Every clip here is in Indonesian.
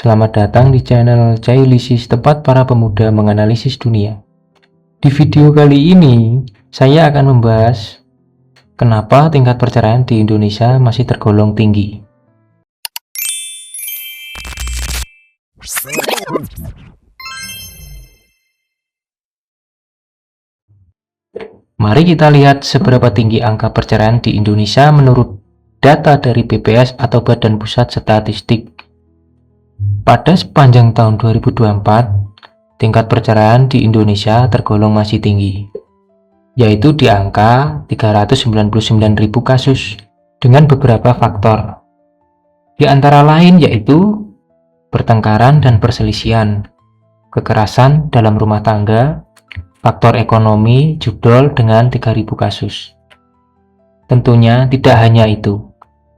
Selamat datang di channel Cailisis, tempat para pemuda menganalisis dunia. Di video kali ini, saya akan membahas kenapa tingkat perceraian di Indonesia masih tergolong tinggi. Mari kita lihat seberapa tinggi angka perceraian di Indonesia menurut data dari BPS atau Badan Pusat Statistik. Pada sepanjang tahun 2024, tingkat perceraian di Indonesia tergolong masih tinggi, yaitu di angka 399.000 kasus dengan beberapa faktor. Di antara lain yaitu pertengkaran dan perselisihan, kekerasan dalam rumah tangga, faktor ekonomi judol dengan 3.000 kasus. Tentunya tidak hanya itu.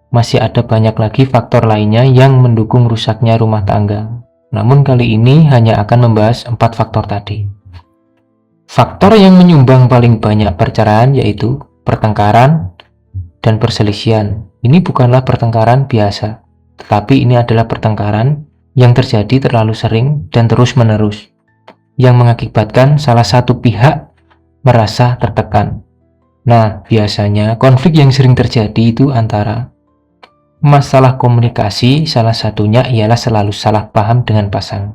Masih ada banyak lagi faktor lainnya yang mendukung rusaknya rumah tangga. Namun kali ini hanya akan membahas 4 faktor tadi. Faktor yang menyumbang paling banyak perceraian yaitu pertengkaran dan perselisihan. Ini bukanlah pertengkaran biasa, tetapi ini adalah pertengkaran yang terjadi terlalu sering dan terus-menerus, yang mengakibatkan salah satu pihak merasa tertekan. Nah, biasanya konflik yang sering terjadi itu antara masalah komunikasi, salah satunya ialah selalu salah paham dengan pasangan.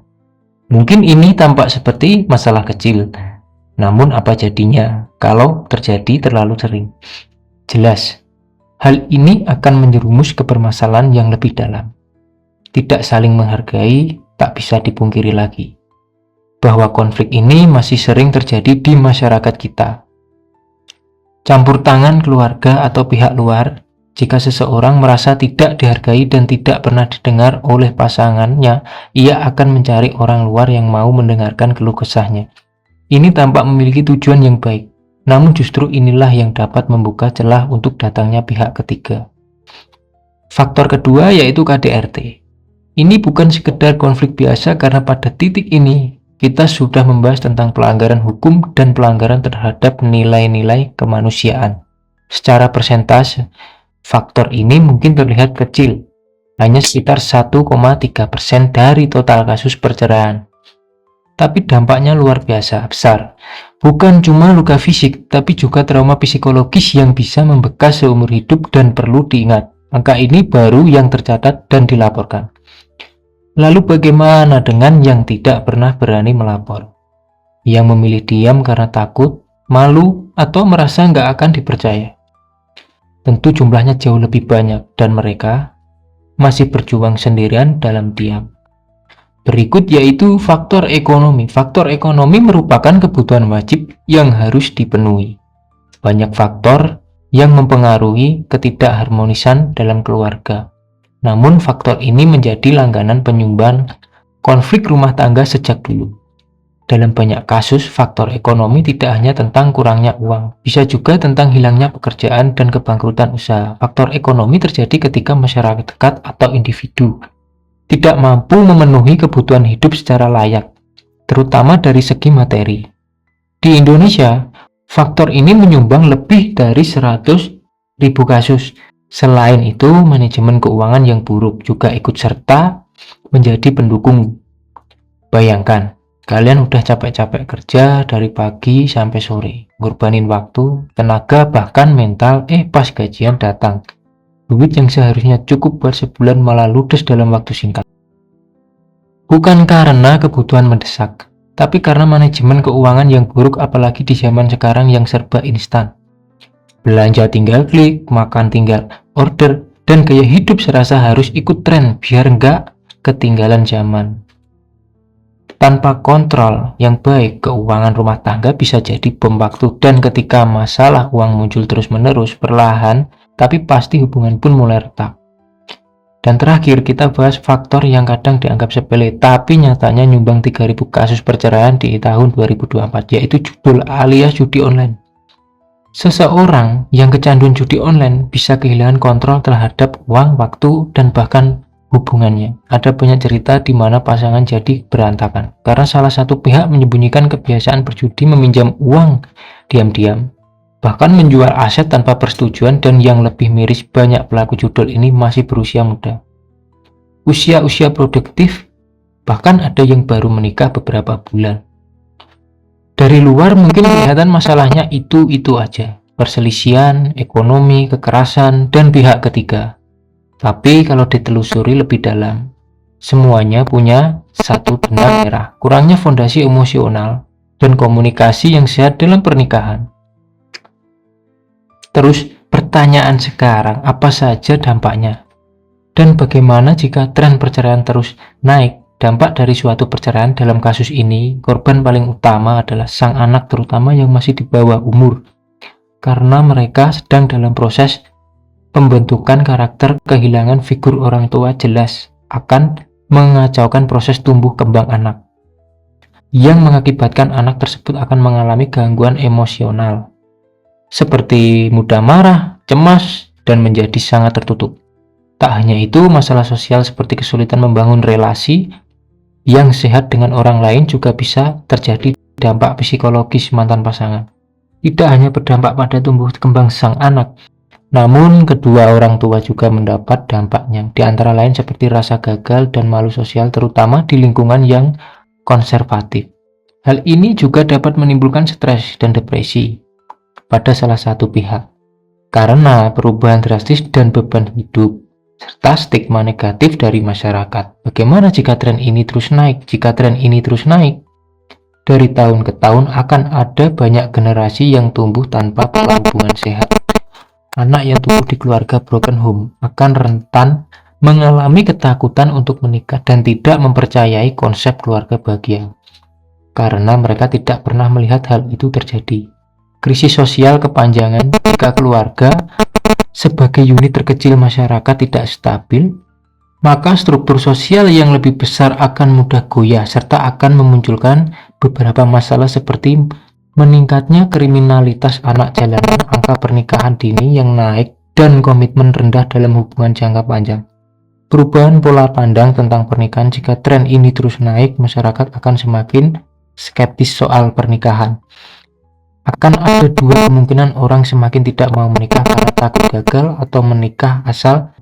Mungkin ini tampak seperti masalah kecil, namun apa jadinya kalau terjadi terlalu sering? Jelas, hal ini akan menjerumus ke permasalahan yang lebih dalam. Tidak saling menghargai, tak bisa dipungkiri lagi bahwa konflik ini masih sering terjadi di masyarakat kita. Campur tangan keluarga atau pihak luar. Jika seseorang merasa tidak dihargai dan tidak pernah didengar oleh pasangannya, ia akan mencari orang luar yang mau mendengarkan keluh kesahnya. Ini tampak memiliki tujuan yang baik, namun justru inilah yang dapat membuka celah untuk datangnya pihak ketiga. Faktor kedua yaitu KDRT. Ini bukan sekedar konflik biasa karena pada titik ini kita sudah membahas tentang pelanggaran hukum dan pelanggaran terhadap nilai-nilai kemanusiaan. Secara persentase, faktor ini mungkin terlihat kecil, hanya sekitar 1,3% dari total kasus perceraian. Tapi dampaknya luar biasa besar. Bukan cuma luka fisik, tapi juga trauma psikologis yang bisa membekas seumur hidup dan perlu diingat. Angka ini baru yang tercatat dan dilaporkan. Lalu bagaimana dengan yang tidak pernah berani melapor? Yang memilih diam karena takut, malu, atau merasa nggak akan dipercaya? Tentu jumlahnya jauh lebih banyak dan mereka masih berjuang sendirian dalam diam. Berikut yaitu faktor ekonomi. Faktor ekonomi merupakan kebutuhan wajib yang harus dipenuhi. Banyak faktor yang mempengaruhi ketidakharmonisan dalam keluarga. Namun faktor ini menjadi langganan penyumbang konflik rumah tangga sejak dulu. Dalam banyak kasus, faktor ekonomi tidak hanya tentang kurangnya uang, bisa juga tentang hilangnya pekerjaan dan kebangkrutan usaha. Faktor ekonomi terjadi ketika masyarakat dekat atau individu tidak mampu memenuhi kebutuhan hidup secara layak, terutama dari segi materi. Di Indonesia, faktor ini menyumbang lebih dari 100.000 kasus. Selain itu, manajemen keuangan yang buruk juga ikut serta menjadi pendukung. Bayangkan, kalian udah capek-capek kerja dari pagi sampai sore, ngorbanin waktu, tenaga, bahkan mental, pas gajian datang. Duit yang seharusnya cukup buat sebulan malah ludes dalam waktu singkat. Bukan karena kebutuhan mendesak, tapi karena manajemen keuangan yang buruk, apalagi di zaman sekarang yang serba instan. Belanja tinggal klik, makan tinggal order, dan gaya hidup serasa harus ikut tren biar nggak ketinggalan zaman. Tanpa kontrol yang baik, keuangan rumah tangga bisa jadi bom waktu, dan ketika masalah uang muncul terus-menerus, perlahan, tapi pasti hubungan pun mulai retak. Dan terakhir, kita bahas faktor yang kadang dianggap sepele, tapi nyatanya nyumbang 3.000 kasus perceraian di tahun 2024, yaitu judul alias judi online. Seseorang yang kecanduan judi online bisa kehilangan kontrol terhadap uang, waktu, dan bahkan hubungannya. Ada banyak cerita di mana pasangan jadi berantakan karena salah satu pihak menyembunyikan kebiasaan berjudi, meminjam uang diam-diam, bahkan menjual aset tanpa persetujuan, dan yang lebih miris, banyak pelaku judul ini masih berusia muda. Usia-usia produktif Bahkan ada yang baru menikah beberapa bulan. Dari luar mungkin kelihatan masalahnya itu aja. Perselisihan, ekonomi, kekerasan, dan pihak ketiga. Tapi kalau ditelusuri lebih dalam, semuanya punya satu benang merah. Kurangnya fondasi emosional dan komunikasi yang sehat dalam pernikahan. Terus pertanyaan sekarang, apa saja dampaknya? Dan bagaimana jika tren perceraian terus naik? Dampak dari suatu perceraian dalam kasus ini, korban paling utama adalah sang anak terutama yang masih di bawah umur. Karena mereka sedang dalam proses pembentukan karakter, kehilangan figur orang tua jelas akan mengacaukan proses tumbuh kembang anak. Yang mengakibatkan anak tersebut akan mengalami gangguan emosional. Seperti mudah marah, cemas, dan menjadi sangat tertutup. Tak hanya itu, masalah sosial seperti kesulitan membangun relasi yang sehat dengan orang lain juga bisa terjadi. Dampak psikologis mantan pasangan tidak hanya berdampak pada tumbuh kembang sang anak, namun kedua orang tua juga mendapat dampaknya, di antara lain seperti rasa gagal dan malu sosial terutama di lingkungan yang konservatif. Hal ini juga dapat menimbulkan stres dan depresi pada salah satu pihak karena perubahan drastis dan beban hidup serta stigma negatif dari masyarakat. Bagaimana jika tren ini terus naik? Jika tren ini terus naik, dari tahun ke tahun akan ada banyak generasi yang tumbuh tanpa pola hubungan sehat. Anak yang tumbuh di keluarga broken home akan rentan mengalami ketakutan untuk menikah dan tidak mempercayai konsep keluarga bahagia. Karena mereka tidak pernah melihat hal itu terjadi. Krisis sosial kepanjangan jika keluarga sebagai unit terkecil masyarakat tidak stabil, maka struktur sosial yang lebih besar akan mudah goyah serta akan memunculkan beberapa masalah seperti meningkatnya kriminalitas anak jalanan, angka pernikahan dini yang naik, dan komitmen rendah dalam hubungan jangka panjang. Perubahan pola pandang tentang pernikahan. Jika tren ini terus naik, masyarakat akan semakin skeptis soal pernikahan. Akan ada dua kemungkinan: orang semakin tidak mau menikah karena takut gagal, atau menikah asal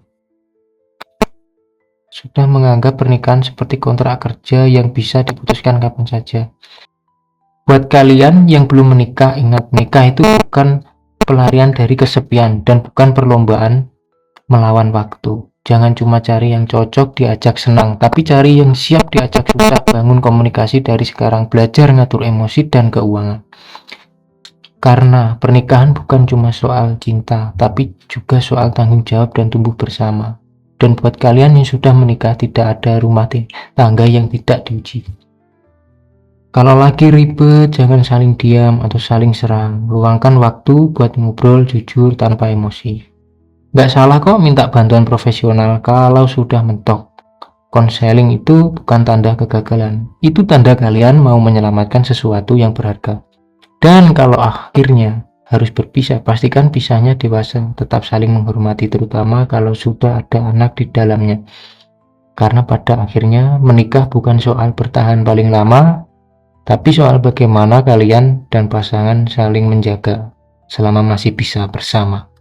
sudah menganggap pernikahan seperti kontrak kerja yang bisa diputuskan kapan saja. Buat kalian yang belum menikah, ingat, menikah itu bukan pelarian dari kesepian dan bukan perlombaan melawan waktu. Jangan cuma cari yang cocok diajak senang, tapi cari yang siap diajak susah. Bangun komunikasi dari sekarang, belajar ngatur emosi dan keuangan. Karena pernikahan bukan cuma soal cinta, tapi juga soal tanggung jawab dan tumbuh bersama. Dan buat kalian yang sudah menikah, tidak ada rumah tangga yang tidak diuji. Kalau lagi ribet, jangan saling diam atau saling serang. Luangkan waktu buat ngobrol jujur tanpa emosi. Gak salah kok minta bantuan profesional kalau sudah mentok. Konseling itu bukan tanda kegagalan. Itu tanda kalian mau menyelamatkan sesuatu yang berharga. Dan kalau akhirnya harus berpisah, pastikan pisahnya dewasa, tetap saling menghormati, terutama kalau sudah ada anak di dalamnya. Karena pada akhirnya menikah bukan soal bertahan paling lama, tapi soal bagaimana kalian dan pasangan saling menjaga selama masih bisa bersama.